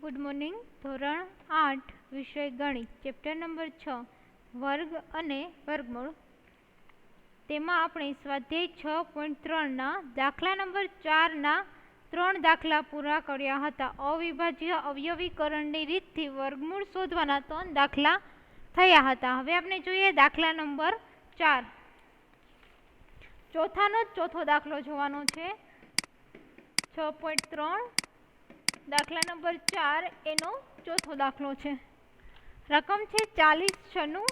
Good morning. ધોરણ 8 વિષય ગણિત, ચેપ્ટર નંબર 6 વર્ગ અને વર્ગમૂળ. તેમાં આપણે સ્વાધ્યાય 6.3ના દાખલા નંબર 4ના 3 દાખલા પૂરા કર્યા હતા. અવિભાજ્ય અવયવીકરણની રીતથી વર્ગમૂળ શોધવાના 3 દાખલા થયા હતા. હવે આપણે જોઈએ દાખલા નંબર 4. ચોથાનો જ ચોથો દાખલો જોવાનો છે. 6.3 દાખલા નંબર 4 એનો ચોથો દાખલો છે. રકમ છે 4096.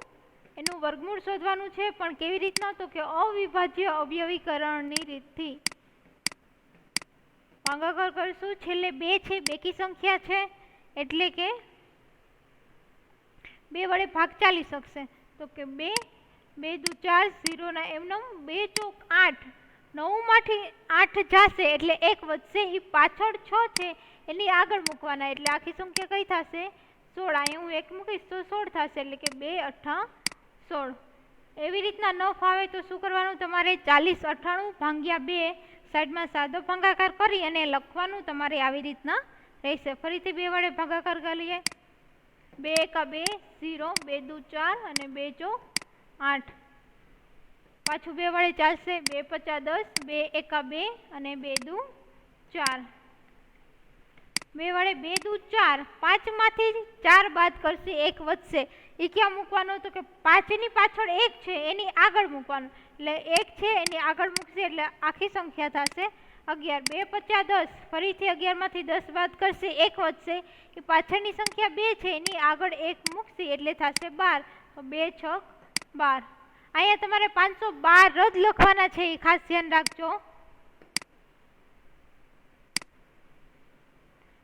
એનું વર્ગમૂળ શોધવાનું છે, પણ કેવી રીતના, તો કે અવિભાજ્ય અવયવીકરણની રીતથી. ભાગાકાર કરશું. છેલ્લે 2 છે, બેકી સંખ્યા છે, એટલે કે 2 વડે ભાગ ચાલી શકશે. તો કે 2 2 દુ 4 0 ના એમનેમ 2 ચોક 8. 9 માંથી 8 જશે એટલે 1 વધશે. એ પાછળ 6 છે એની આગળ મૂકવાના, એટલે આખી સંખ્યા કઈ થશે? 16. અહીંયા હું 1 મૂકીશ તો 16 થશે, એટલે કે 2 8 16. એવી રીતના ન ફાવે તો શું કરવાનું? તમારે 40 98 ભાગ્યા 2 સાઈડમાં સાદો ભાગાકાર કરી અને લખવાનું તમારે આવી રીતના રહેશે. ફરીથી 2 વડે ભાગાકાર કરીએ. 2 એકા 2 0, 2 દુ 4 અને 2 ચોક 8. પાછું 2 વડે ચાલશે. 2 પચા 10, 2 એકા 2 અને 2 દુ 4. 2 વડે 2 દુ 4. 5 માંથી 4 બાદ કરશે, 1 વધશે. એ ક્યાં મૂકવાનો? તો કે 5 ની પાછળ 1 છે એની આગળ મૂકવાનું, એટલે 1 છે એની આગળ મૂકશે એટલે આખી સંખ્યા થશે 11. 2 પચા 10. ફરીથી 11 માંથી 10 બાદ કરશે, 1 વધશે. એ પાછળની સંખ્યા 2 છે એની આગળ 1 મૂકશે એટલે થશે 12. તો 2 6 12. અહીંયા તમારે 512 જ લખવાના છે, એ ખાસ ધ્યાન રાખજો.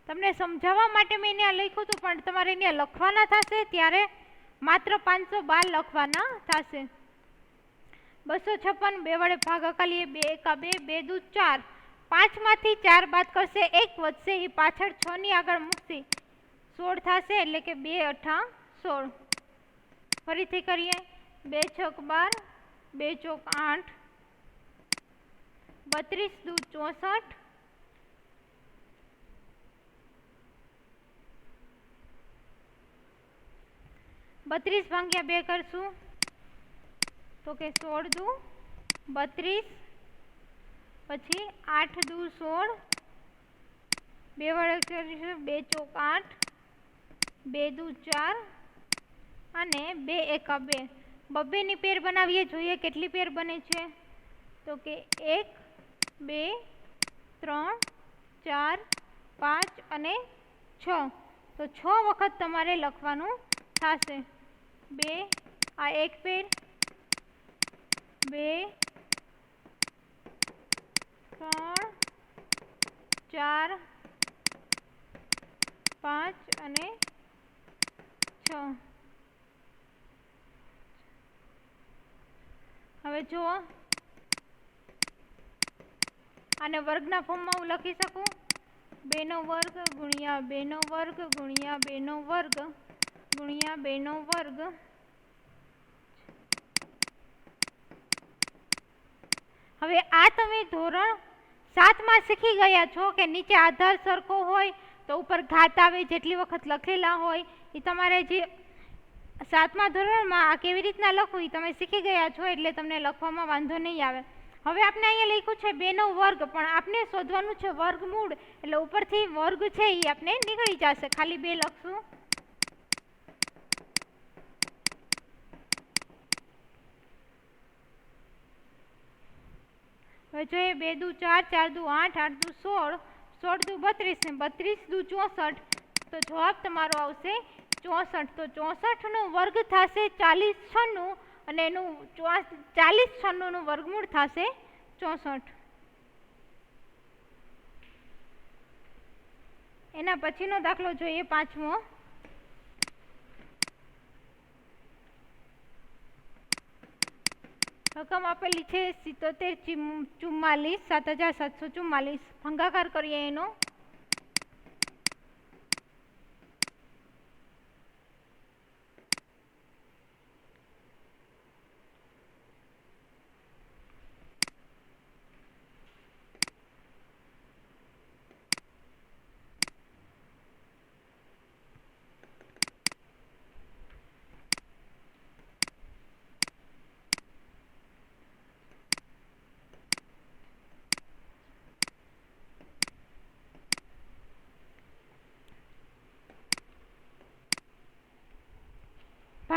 તમને સમજાવવા માટે મેં અહીંયા લખ્યું હતું, પણ તમારે અહીંયા લખવાના થશે ત્યારે માત્ર 512 લખવાના થશે. 256. 2 વડે ભાગાકાર કરીએ. 2 એકા 2, 2 દુ 4. 5 માંથી 4 બાદ કરશે, 1 વધશે. એ પાછળ 6 ની આગળ મૂકશે, 16 થશે, એટલે કે 2 8 16. ફરીથી કરીએ. 2 છક 12, 2 ચોક 8, 32 દુ 64, 32 ભાગ્યા 2 કરશું તો કે 16 દુ 32, પછી 8 દુ 16, 2 વડે કરીશું. 2 ચોક 8, 2 દુ 4 અને 2 એકા 2. બબ્બેની પેર બનાવીએ, જોઈએ કેટલી પેર બને છે. તો કે 1 2 3 4 5 અને 6. તો 6 વખત તમારે લખવાનું થશે. 2 આ 1 પેર, 2 3 4 5 અને 6. હવે જુઓ, આને વર્ગના ફોર્મમાં હું લખી શકું. 2 નો વર્ગ ગુણ્યા 2 નો વર્ગ ગુણ્યા 2 નો વર્ગ ગુણ્યા 2 નો વર્ગ. હવે આ તમે ધોરણ 7માં શીખી ગયા છો કે નીચે આધાર સરખો હોય તો ઉપર ઘાત આવે, જેટલી વખત લખેલા હોય એ તમારે જે 7મા ધોરણમાં આ કેવી રીતના લખવું એ તમે શીખી ગયા છો, એટલે તમને લખવામાં વાંધો નહીં આવે. હવે આપણે અહીંયા લખ્યું છે 2 નો વર્ગ, પણ આપણે શોધવાનું છે વર્ગમૂળ, એટલે ઉપરથી વર્ગ છે એ આપણે નીકળી જશે. ખાલી 2 લખશું. હવે જોઈએ. 2 દુ 4, 4 દુ 8, 8 દુ 16, 16 દુ 32 ને 32 દુ 64. તો જવાબ તમારો આવશે 64. તો 64 નો વર્ગ થશે 40 96 અને એનું 40 96 નું વર્ગમૂળ થશે 64. એના પછીનો દાખલો જોઈએ, 5મો. રકમ આપેલી છે 7744, 7744. ભાગાકાર કરીએ એનો.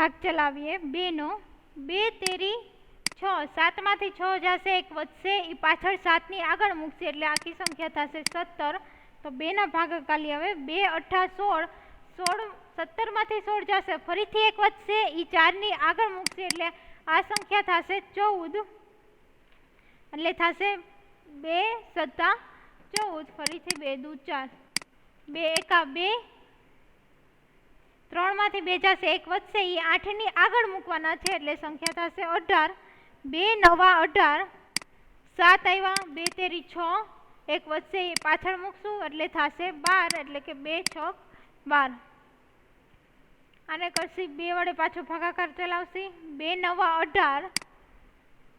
ભાગ ચલાવીએ 2 નો 2 તેરી 6, 7 માંથી 6 જશે, 1 વધશે, એ પાછળ 7 ની આગળ મૂકશે એટલે આખી સંખ્યા થશે 17. તો 2 ના ભાગાકાલી હવે 2 અઠ્ઠા 16, 17 માંથી 16 જશે, ફરીથી 1 વધશે, એ 4 ની આગળ મૂકશે એટલે આ સંખ્યા થશે 14. એટલે થશે 2 સત્તા 14, ફરીથી 2 દુ 4, 2 એકા 2, 3 માંથી 2 જશે, 1 વધશે, એ 8 ની આગળ મૂકવાના છે એટલે સંખ્યા થશે 18. 2 નવા 18, 7 આવ્યા, 2 તેરી 6, 1 વધશે, એ પાછળ મૂકશું એટલે થશે 12, એટલે કે 2 છોક 12. આને કરશી 2 વડે પાછો ભાગાકાર ચલાવશી, 2 નવા 18,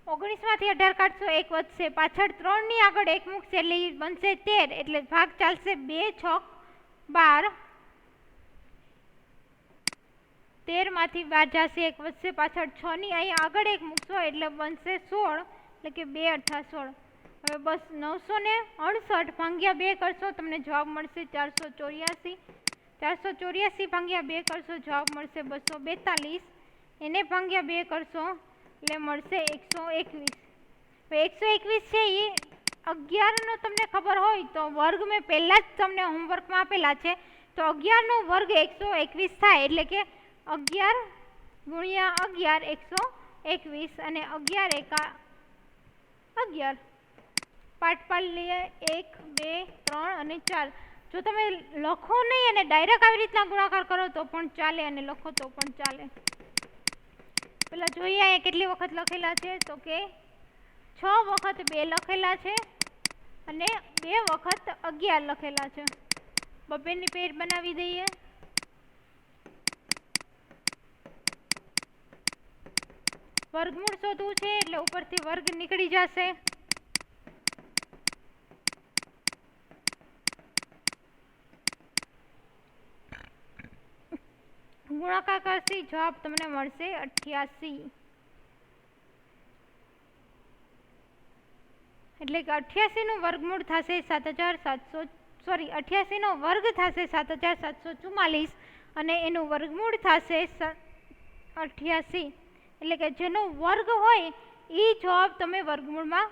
19 માંથી 18 કાઢશો, 1 વધશે, પાછળ 3 ની આગળ 1 મૂકશે એટલે બનશે 13, એટલે ભાગ ચાલશે 2 છોક 12. 13 માંથી 12 જશે, 1 વધશે, પાછળ 6 ની અહીં આગળ 1 મૂકશો એટલે બનશે 16, એટલે કે 2 અઠ્ઠા 16. હવે બસ 969 ભાગ્યા 2 કરશો તમને જવાબ મળશે 484. 484 ભાગ્યા 2 કરશો જવાબ મળશે 242. એને ભાગ્યા 2 કરશો એટલે મળશે 121. 121 છે એ 11 નો તમને ખબર હોય તો વર્ગ મેં પહેલા જ તમને હોમવર્કમાં આપેલા છે, તો 11 નો વર્ગ 121 થાય, એટલે કે 11 ગુણ્યા 11 121, અને 11 એકા 11. પાઠ પાડી લઈએ 1 2 3 અને 4. જો તમે લખો નહીં અને ડાયરેક્ટ આવી રીતના ગુણાકાર કરો તો પણ ચાલે, અને લખો તો પણ ચાલે. પેલા જોઈએ અહીંયા કેટલી વખત લખેલા છે, તો કે 6 વખત 2 લખેલા છે અને 2 વખત 11 લખેલા છે. બબ્બેની પેર બનાવી દઈએ. વર્ગમૂળ શોધવું છે એટલે ઉપરથી વર્ગ નીકળી જશે. ગુણાકાર કરશી જવાબ તમને મળશે 88. એટલે કે 88 નું વર્ગમૂળ થશે 88 નો વર્ગ થશે 7744, અને એનું વર્ગમૂળ થશે 88. એટલે કે જેનો વર્ગ હોય એ જવાબ તમે વર્ગમૂળમાં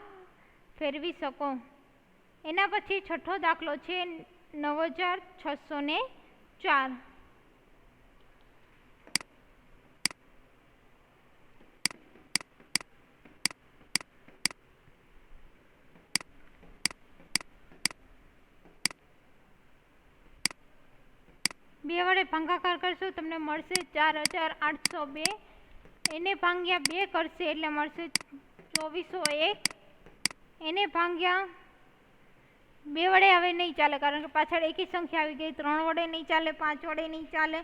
ફેરવી શકો. એના પછી છઠ્ઠો દાખલો છે 9604. બે વડે ભાગાકાર કરશો તમને મળશે 4802. એને ભાગ્યા 2 કરશે એટલે મળશે 2401. એને ભાગ્યા 2 વડે હવે નહીં ચાલે, કારણ કે પાછળ એકી સંખ્યા આવી ગઈ. 3 વડે નહીં ચાલે, 5 વડે નહીં ચાલે,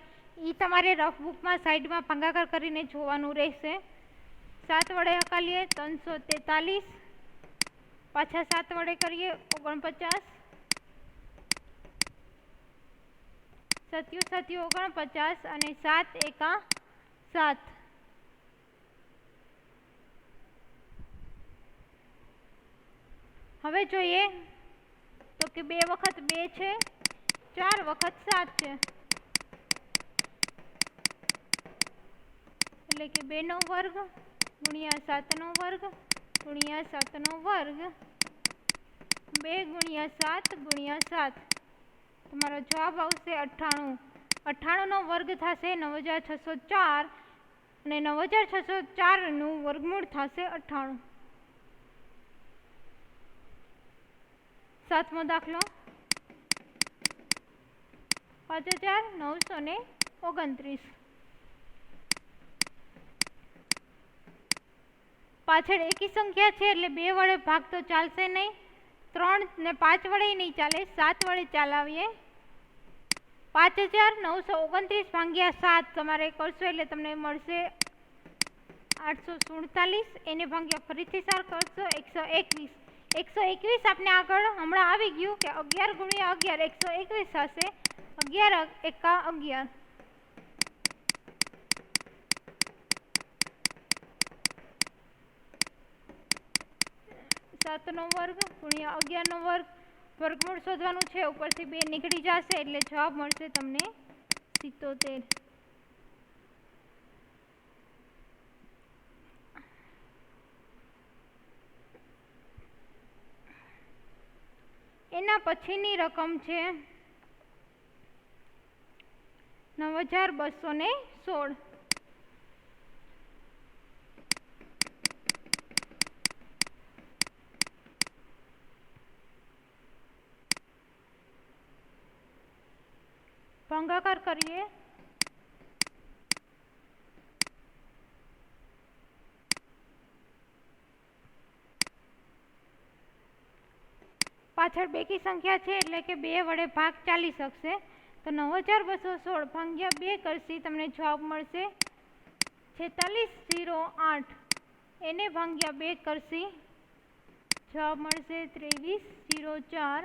એ તમારે રફ બુકમાં સાઈડમાં ભાગાકાર કરીને જોવાનું રહેશે. 7 વડે હકાલીએ 343, પાછા 7 વડે કરીએ 49, 7 49, અને 7 એકા 7. હવે જોઈએ તો કે 2 વખત 2 છે, 4 વખત 7 છે, એટલે કે 2 નો વર્ગ ગુણ્યા 7 નો વર્ગ ગુણ્યા 7 નો વર્ગ, 2 ગુણ્યા 7 ગુણ્યા 7. તમારો જવાબ આવશે 98. 98 નો વર્ગ થશે 9604, અને 9604 નું વર્ગમૂળ થશે 98. 7મો દાખલો 5929. પાછળ એકી સંખ્યા છે એટલે 2 વડે ભાગ તો ચાલશે નહીં, 3 ને 5 વડે નહીં ચાલે, 7 વડે ચાલાવીએ. 5929 ભાગ્યા 7 તમારે કરશો એટલે તમને મળશે 847. એને ભાગ્યા ફરીથી 4 કરશો 121. 121 આપણે આગળ હમણાં આવી ગયું કે 11 ગુણ્યા 11 121 થશે. 11 એકા 11. 7 નો વર્ગ ગુણ્યા 11 નો વર્ગ. વર્ગમૂળ શોધવાનું છે, ઉપરથી 2 નીકળી જશે એટલે જવાબ મળશે તમને 77. એના પછીની રકમ છે 9216. ભાગાકાર કરીએ. પાછળ બેકી સંખ્યા છે એટલે કે 2 વડે ભાગ ચાલી શકશે. તો 9216 ભાગ્યા 2 કરશી તમને જવાબ મળશે 4608. એને ભાગ્યા 2 કરશી જવાબ મળશે 2304.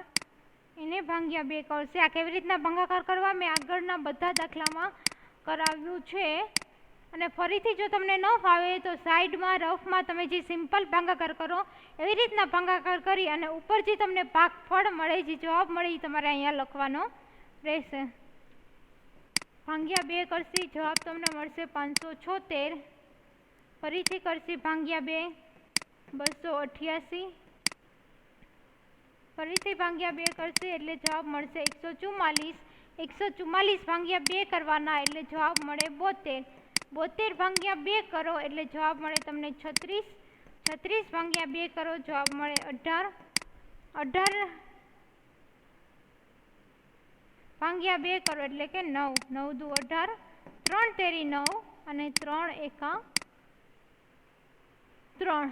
એને ભાગ્યા 2 કરશે. આ કેવી રીતના ભાગાકાર કરવા મેં આગળના બધા દાખલામાં કરાવ્યું છે. અને ફરીથી જો તમને ન ફાવે તો સાઈડમાં રફમાં તમે જે સિમ્પલ ભાગાકાર કરો એવી રીતના ભાગાકાર કરી અને ઉપર જે તમને ભાગફળ મળે, જે જવાબ મળે એ તમારે અહીંયા લખવાનો રહેશે. ભાગ્યા 2 કરશી જવાબ તમને મળશે 576. ફરીથી કરશી ભાગ્યા 2 288. ફરીથી ભાગ્યા 2 કરશે એટલે જવાબ મળશે 144. 144 ભાગ્યા 2 કરવાના એટલે જવાબ મળે 72. 72 ભાગ્યા 2 કરો એટલે જવાબ મળે તમને 36. 36 ભાગ્યા 2 કરો જવાબ મળે 18. 18 ભાગ્યા 2 કરો એટલે કે 9. 9 દુ 18. 3 તેરી 9 અને 3 એકા 3.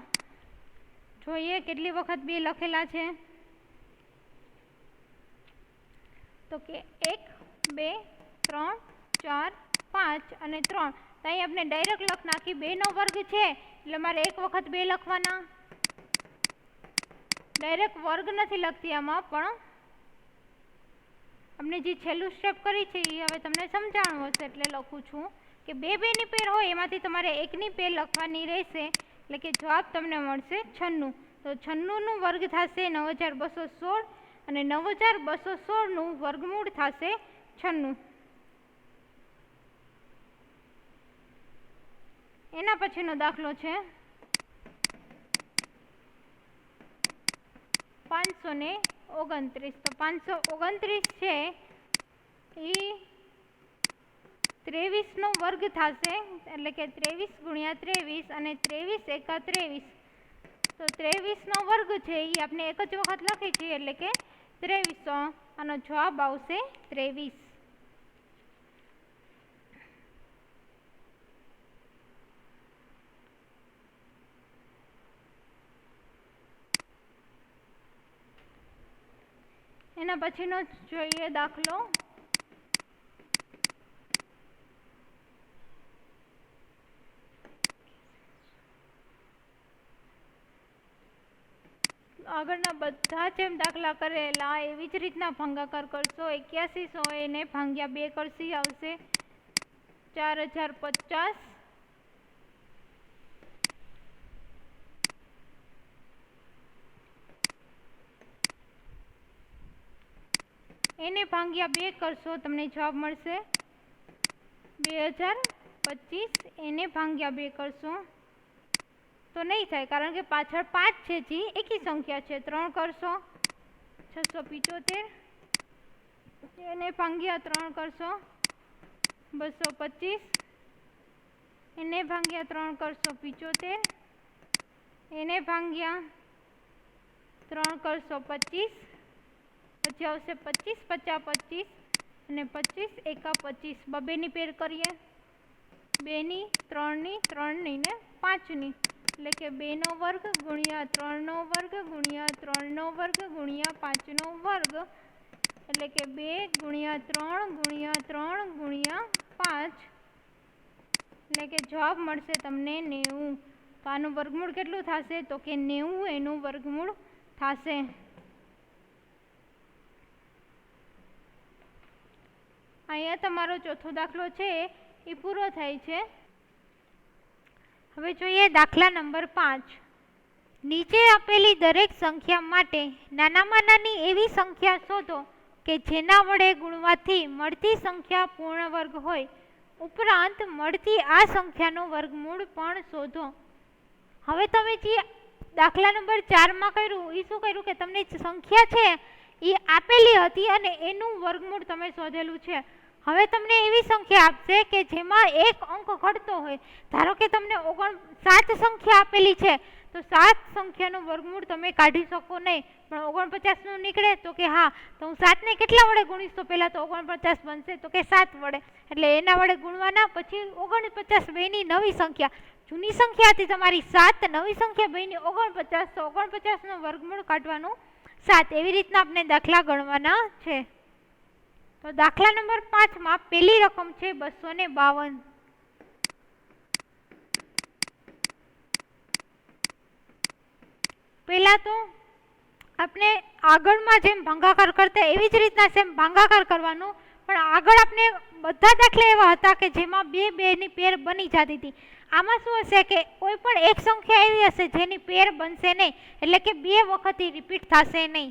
જોઈએ કેટલી વખત 2 લખેલા છે. તો કે 1 2 3 4 5 અને 3. તો અહીં આપણે ડાયરેક્ટ લખ નાખી. 2 નો વર્ગ છે એટલે મારે 1 વખત 2 લખવાના. ડાયરેક્ટ વર્ગ નથી લખતી આમાં, પણ આપણે જે છેલ્લું સ્ટેપ કરી છે એ હવે તમને સમજાણું હશે એટલે લખું છું કે 2 2 ની પેર હોય એમાંથી તમારે 1 ની પેર લખવાની રહેશે. એટલે કે જવાબ તમને મળશે 96. તો 96 નું વર્ગ થશે 9216 અને 9216 નું વર્ગમૂળ થશે 96. એના પછીનો દાખલો છે 529. તો 529 છે એ 23 નો વર્ગ થશે એટલે કે 23 ગુણ્યા 23 અને 23 એકા 23. તો 23 નો વર્ગ છે એ આપણે એક જ વખત લખી છીએ એટલે કે 2300. આનો જવાબ આવશે 23. એના પછીનો જોઈએ દાખલો આગળના બધા જેમ દાખલા કરેલા એવી જ રીતના ભાગાકાર કરશો. 8100 એને ભાગ્યા 2 કરશી આવશે 4050. એને ભાગ્યા 2 કરશો તમને જવાબ મળશે 2025. એને ભાગ્યા 2 કરશો તો નહીં થાય કારણ કે પાછળ 5 છે જે એકી સંખ્યા છે. 3 કરશો 675. એને ભાગ્યા 3 કરશો 225. એને ભાગ્યા 3 કરશો 75. એને ભાગ્યા 3 કરશો 25. પછી આવશે 25 50 25 અને 25 એકા 25. 2 ની પેર કરીએ. 2 ની 3 ની 3 ની ને 5 ની એટલે કે 2 નો વર્ગ ગુણ્યા 3 નો વર્ગ ગુણ્યા 3 નો વર્ગ ગુણ્યા 5 નો વર્ગ એટલે કે 2 ગુણ્યા 3 ગુણ્યા 3 ગુણ્યા 5 એટલે કે જવાબ મળશે તમને 90. તો આનું વર્ગમૂળ કેટલું થશે તો કે 90 એનું વર્ગમૂળ થશે. અહીંયા તમારો ચોથો દાખલો છે એ પૂરો થાય છે. હવે જોઈએ દાખલા નંબર 5. નીચે આપેલી દરેક સંખ્યા માટે નાનામાં નાની એવી સંખ્યા શોધો કે જેના વડે ગુણવાથી મળતી સંખ્યા પૂર્ણ વર્ગ હોય. ઉપરાંત મળતી આ સંખ્યાનું વર્ગમૂળ પણ શોધો. હવે તમે જે દાખલા નંબર 4 માં કર્યું એ શું કર્યું કે તમને સંખ્યા છે એ આપેલી હતી અને એનું વર્ગમૂળ તમે શોધેલું છે. હવે તમને એવી સંખ્યા આપશે કે જેમાં એક અંક ઘટતો હોય. ધારો કે તમને 7 સંખ્યા આપેલી છે તો 7 સંખ્યાનું વર્ગમૂળ તમે કાઢી શકો નહીં, પણ 49 નું નીકળે તો કે હા, તો હું 7 ને કેટલા વડે ગુણીશ તો પહેલા તો 49 બનશે, તો કે 7 વડે, એટલે એના વડે ગુણવાના. પછી 49 બેની નવી સંખ્યા, જૂની સંખ્યા હતી તમારી 7, નવી સંખ્યા બેની 49, તો 49 નું વર્ગમૂળ કાઢવાનું 7. એવી રીતના આપણે દાખલા ગણવાના છે. તો દાખલા નંબર 5 માં પહેલી રકમ છે 252. પહેલા તો આપણે આગળમાં જેમ ભાગાકાર કરતા એવી જ રીતના સેમ ભાગાકાર કરવાનો, પણ આગળ આપણે બધા દાખલા એવા હતા કે જેમાં બે ની પેર બની જતી હતી. આમાં શું હશે કે કોઈ પણ એક સંખ્યા એવી હશે જેની પેર બનશે નહીં, એટલે કે 2 વખત રિપીટ થશે નહીં.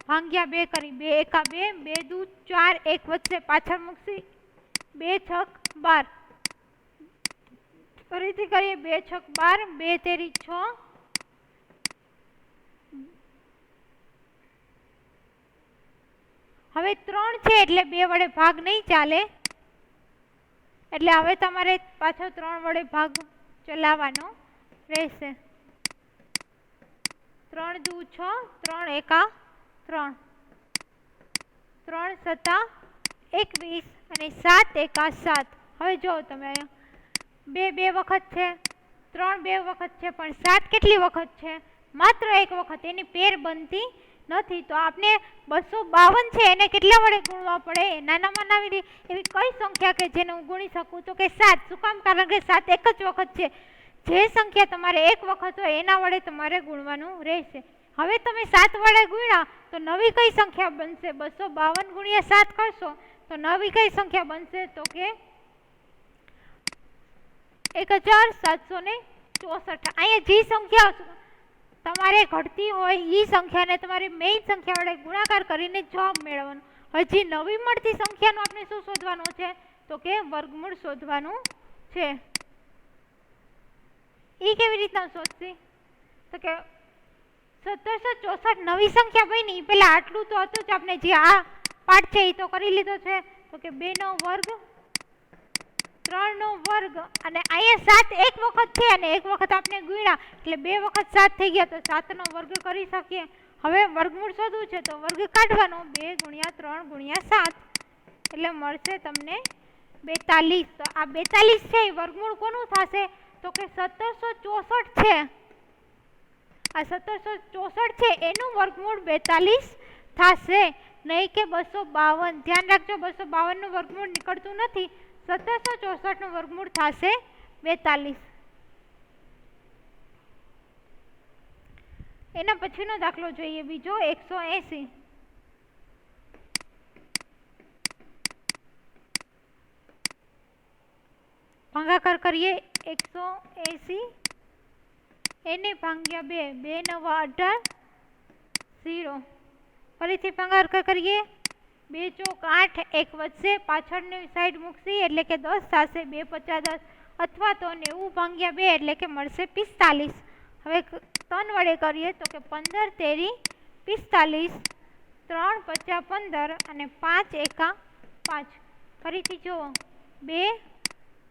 ભાગ્યા 2 કરી, 2 એકા 2, 2 દુ 4, 1 વધશે પાછળ મૂકશી, 2 છક 12. ફરીથી કરીએ, 2 છક 12, 2 તેરી 6. હવે 3 છે એટલે 2 વડે ભાગ નહીં ચાલે, એટલે હવે તમારે પાછો 3 વડે ભાગ ચલાવવાનો રહેશે. 3 દુ 6, 3 એકા 3, 3 સતા 21 અને 7 એકા 7. હવે જો તમે 2 વખત છે, 3 2 વખત છે, પણ 7 કેટલી વખત છે? માત્ર 1 વખત. એની પેર બનતી નથી. તો આપણે 252 છે એને કેટલા વડે ગુણવા પડે? નાનામાં નાની એવી કઈ સંખ્યા કે જેને હું ગુણી શકું? તો કે 7. શું કામ? કારણ કે 7 એક જ વખત છે. જે સંખ્યા તમારે એક વખત હોય એના વડે તમારે ગુણવાનું રહેશે. હવે તમે 7 વડે ગુણ્યા તો નવી કઈ સંખ્યા બનશે? 252 ગુણ્યા 7 કરશો તો નવી કઈ સંખ્યા બનશે? તો કે 1764. અહીંયા જે સંખ્યા તમારે ઘટતી હોય એ સંખ્યાને તમારે મેઇન સંખ્યા વડે ગુણાકાર કરીને જવાબ મેળવવાનો. હજી નવી મળતી સંખ્યાનું આપણે શું શોધવાનું છે? તો કે વર્ગમૂળ શોધવાનું છે. એ કેવી રીતના શોધશે? તો કે 1764 નવી સંખ્યા બની, પેલા આટલું તો હતું જ, આપણે જે આ પાઠ છે એ તો કરી લીધો છે. તો કે 2 નો વર્ગ, 3 નો વર્ગ, અને અહીંયા 7 એક વખત છે અને એક વખત આપણે ગુણ્યા એટલે 2 વખત 7 થઈ ગયા, તો 7 નો વર્ગ કરી શકીએ. હવે વર્ગમૂળ શોધવું છે તો વર્ગ કાઢવાનો, 2 ગુણ્યા 3 ગુણ્યા 7 એટલે મળશે તમને 42. તો આ 42 છે એ વર્ગમૂળ કોનું થશે? તો કે 1764 છે. આ 1764 છે એનું વર્ગમૂળ 42 થશે, નહીં કે 252. ધ્યાન રાખજો, 252 નું વર્ગમૂળ નીકળતું નથી. 1764 નું વર્ગમૂળ થશે 42. એના પછીનો દાખલો જોઈએ બીજો 180. ભાગાકાર કરીએ 180, એને ભાગ્યા 2, 2 નવા 18, 0. ફરીથી ભાગાકાર કરીએ, 2 ચોક 8, 1 વધશે પાછળની સાઈડ મૂકશી એટલે કે 10 થશે, 2 50 10, અથવા તો 90 ભાગ્યા 2 એટલે કે મળશે 45. હવે 3 વડે કરીએ તો કે 15 તેરી 45, 3 50 15 અને 5 એકા 5. ફરીથી જુઓ, 2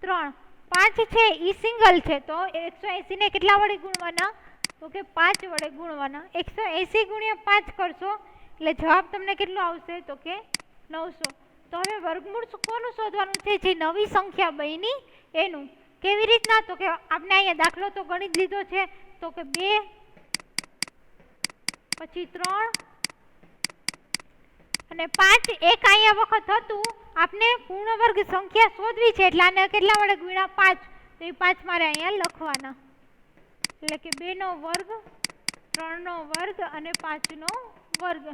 3 5 છે એ સિંગલ છે, તો 180 ને કેટલા વડે ગુણવાના? તો કે 5 વડે ગુણવાના. 180 ગુણ્યા 5 કરશો એટલે જવાબ તમને કેટલો આવશે? તો કે 900. તો હવે વર્ગમૂળ કોનું શોધવાનું છે? જે નવી સંખ્યા બની એનું. કેવી રીતના? તો કે આપણે અહીંયા દાખલો તો ગણી જ લીધો છે. તો કે 2 પછી 3 અને 5, એક અહીંયા વખત હતું. આપણે પૂર્ણ વર્ગ સંખ્યા શોધવી છે એટલે આને કેટલા વડે ગુણ્યા? 5. તો એ 5 મારે અહીંયા લખવાના, એટલે કે 2 નો વર્ગ, 3 નો વર્ગ અને 5 નો વર્ગ.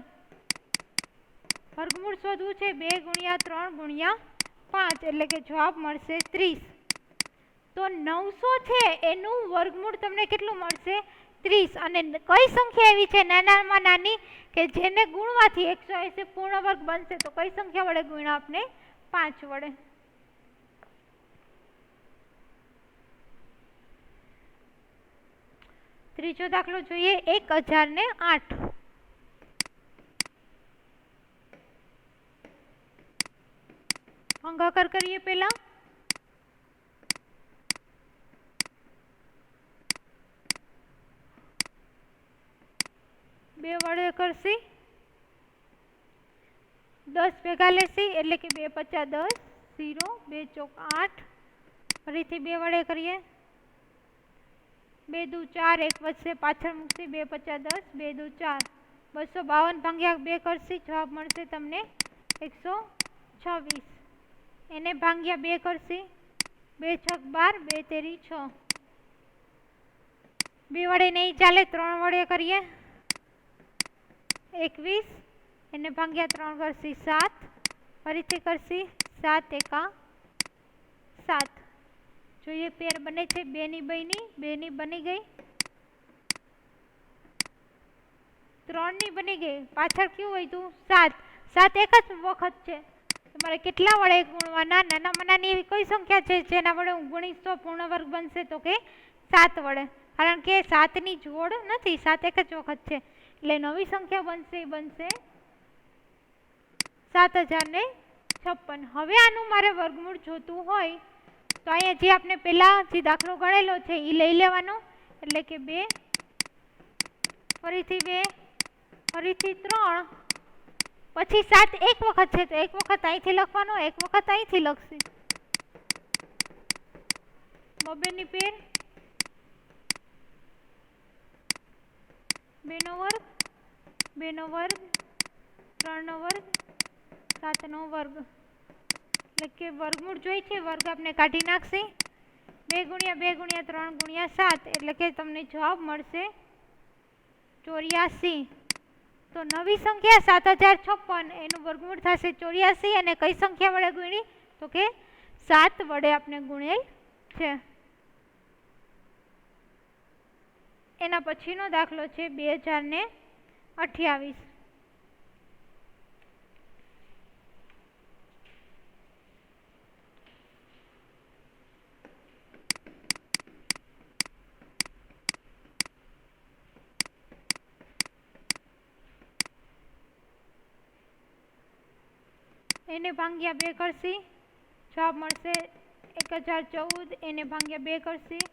વર્ગમૂળ શોધવું છે 2 ગુણ્યા 3 ગુણ્યા 5 એટલે કે જવાબ મળશે 30. તો 900 છે એનું વર્ગમૂળ તમને કેટલું મળશે? 30. અને કઈ સંખ્યા એવી છે નાનામાં નાની કે જેને ગુણવાથી 180 પૂર્ણ વર્ગ બનશે? તો કઈ સંખ્યા વડે ગુણ્યા? આપણે 5 વડે. ત્રીજો દાખલો જોઈએ 1008। ભાગાકાર કરીએ પહેલા। બે વડે કરશી, 10 ભેગા લેશી એટલે કે 2 પચા 10, 0, 2 ચોક 8। ફરીથી બે વડે કરીએ, 2 દુ 4, 1 વધશે પાછળ મૂકશી, 2 પચા 10, 2 દુ 4, 252 ભાગ્યા 2 કરશી, જવાબ મળશે તમને 126। એને ભાગ્યા 2 કરશી, 2 છક 12, 2 તેરી 6। બે વડે નહીં ચાલે, 3 વડે કરીએ, 21, એને ભાગ્યા 3 કરશી 7, ફરીથી કરશી 7 એકા 7। જોઈએ પેર બને છે, 2 ની બની, 2 ની બની ગઈ, 3 ની બની ગઈ, પાછળ કેવું હતું 7, 7 એક જ વખત છે। તમારે કેટલા વડે ગુણવાના? નાનામાં નાની એવી કઈ સંખ્યા છે જેના વડે હું ગુણીશ તો પૂર્ણ વર્ગ બનશે? તો કે 7 વડે, કારણ કે 7 ની જોડ નથી, 7 એક જ વખત છે, એટલે નવી સંખ્યા બનશે એ બનશે 7056। હવે આનું મારે વર્ગમૂળ જોતું હોય તો અહીંયા જે આપણે પહેલા જે દાખલો ગણેલો છે એ લઈ લેવાનો, એટલે કે 2, ફરીથી 2, ફરીથી 3, પછી 7 એક વખત છે તો એક વખત અહીંથી લખવાનો, એક વખત અહીંથી લખશી, 2 ની પેર, 2 નો વર્ગ, 2 નો વર્ગ, 3 નો વર્ગ, 7 નો વર્ગ, એટલે કે વર્ગમૂળ જોઈ છે, વર્ગ આપણે કાઢી નાખશી, 2 ગુણ્યા 2 ગુણ્યા 3 ગુણ્યા 7, એટલે કે તમને જવાબ મળશે 84। તો નવી સંખ્યા 7056, એનું વર્ગમૂળ થશે 84, અને કઈ સંખ્યા વડે ગુણી? તો કે 7 વડે આપણે ગુણેલ છે। એના પછીનો દાખલો છે 2028। એને ભાગ્યા 2 કરશી, જવાબ મળશે 1014। એને ભાગ્યા 2 કરશી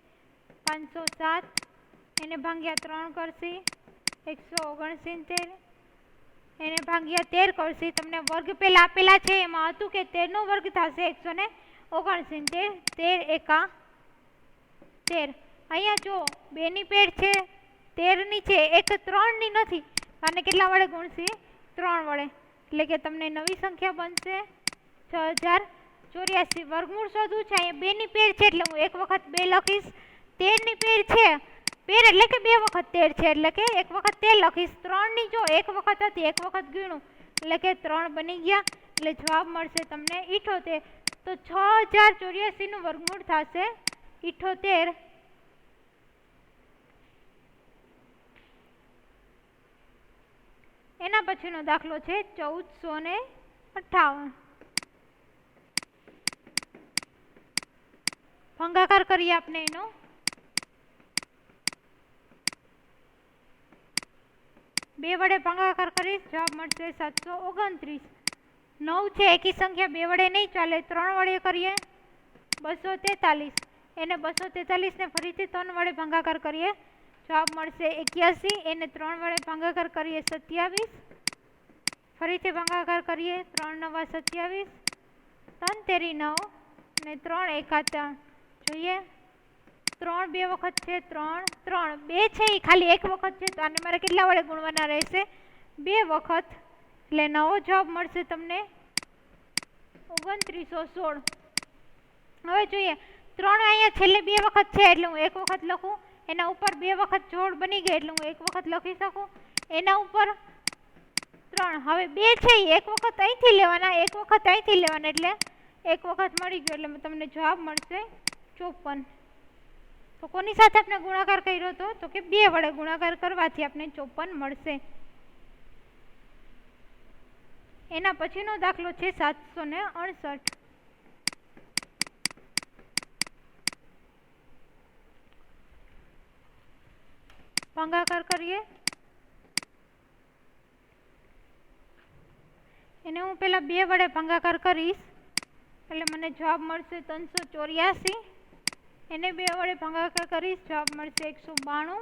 507, એને ભાગ્યા 3 કરશી 169, એને ભાગ્યા 13 કરશી, તમને વર્ગ પેલા આપેલા છે એમાં હતું કે 13 નો વર્ગ થશે 169, 13 એકા 13। અહીંયા જો 2 ની પેડ છે, 13 ની છે, એક 3 ની નથી, અને કેટલા વડે ગુણશી? 3 વડે, એટલે કે તમને નવી સંખ્યા બનશે 6084। વર્ગમૂળ શોધવું છે, અહીંયા 2 ની પેર છે એટલે હું એક વખત 2 લખીશ, 13 ની પેર છે, પેર એટલે કે 2 વખત 13 છે એટલે કે એક વખત 13 લખીશ, 3 ની જો એક વખત હતી, એક વખત ગણું એટલે કે 3 બની ગયા, એટલે જવાબ મળશે તમને 78। તો 6084 નું વર્ગમૂળ થશે 78। એના પછીનો દાખલો છે 1458। ભાગાકાર કરીએ આપણે એનો, 2 વડે ભાગાકાર કરીશ, જવાબ મળશે 729। 9 છે એકી સંખ્યા, 2 વડે નહીં ચાલે, 3 વડે કરીએ 243, એને 243 ને ફરીથી 3 વડે ભાગાકાર કરીએ, જવાબ મળશે 81। એને 3 વડે ભાગાકાર કરીએ 27, ફરીથી ભાગાકાર કરીએ 3 નવા 27, 3 તેરી 9, ને 3 એકા 3। જોઈએ 3 2 વખત છે, 3 3, 2 છે એ ખાલી એક વખત છે, તો આને મારે કેટલા વડે ગુણવાના રહેશે? 2 વખત, એટલે નવો જવાબ મળશે તમને 2916। હવે જોઈએ 3 અહીંયા છેલ્લે 2 વખત છે એટલે હું એક વખત લખું, એના ઉપર 2 વખત જોડ બની ગઈ એટલે હું એક વખત લખી શકું, એના ઉપર 3, હવે 2 છે એ એક વખત અહીંથી લેવાના, એક વખત અહીંથી લેવાના, એટલે એક વખત મળી ગયો, એટલે તમને જવાબ મળશે 54। તો કોની સાથે આપણે ગુણાકાર કર્યો હતો? તો કે 2 વડે ગુણાકાર કરવાથી આપણે 54 મળશે। એના પછીનો દાખલો છે 768। ભાગાકાર કરીએ. એને હું પહેલાં 2 વડે ભાગાકાર કરીશ એટલે મને જવાબ મળશે 384. એને 2 વડે ભાગાકાર કરીશ, જવાબ મળશે 192.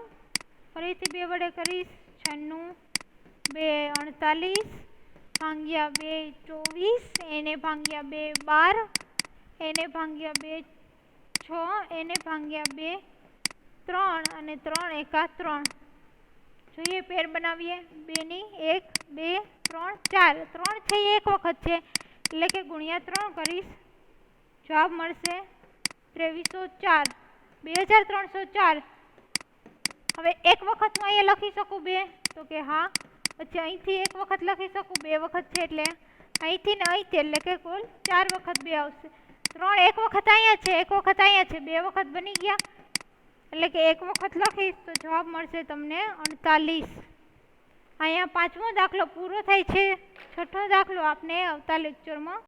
ફરીથી 2 વડે કરીશ, 96, 2 48, ભાગ્યા 2 24, એને ભાગ્યા 2 12, એને ભાગ્યા 2 6, એને ભાગ્યા 2 3 અને 3 એકા 3. જોઈએ પેર બનાવીએ. 2 ની 1 2 3 4. 3 છે એ એક વખત છે એટલે કે ગુણ્યા 3 કરીશ, જવાબ મળશે 2304. 2304. હવે એક વખત હું અહીંયા લખી શકું 2, તો કે હા. પછી અહીંથી એક વખત લખી શકું, 2 વખત છે એટલે અહીંથી ને અહીંથી એટલે કે કુલ 4 વખત 2 આવશે. 3 એક વખત અહીંયા છે, એક વખત અહીંયા છે, 2 વખત બની ગયા એટલે કે એક વખત લખીશ તો જવાબ મળશે તમને 48. અહીંયા 5મો દાખલો પૂરો થાય છે. 6થો દાખલો આપણે આવતા લેક્ચરમાં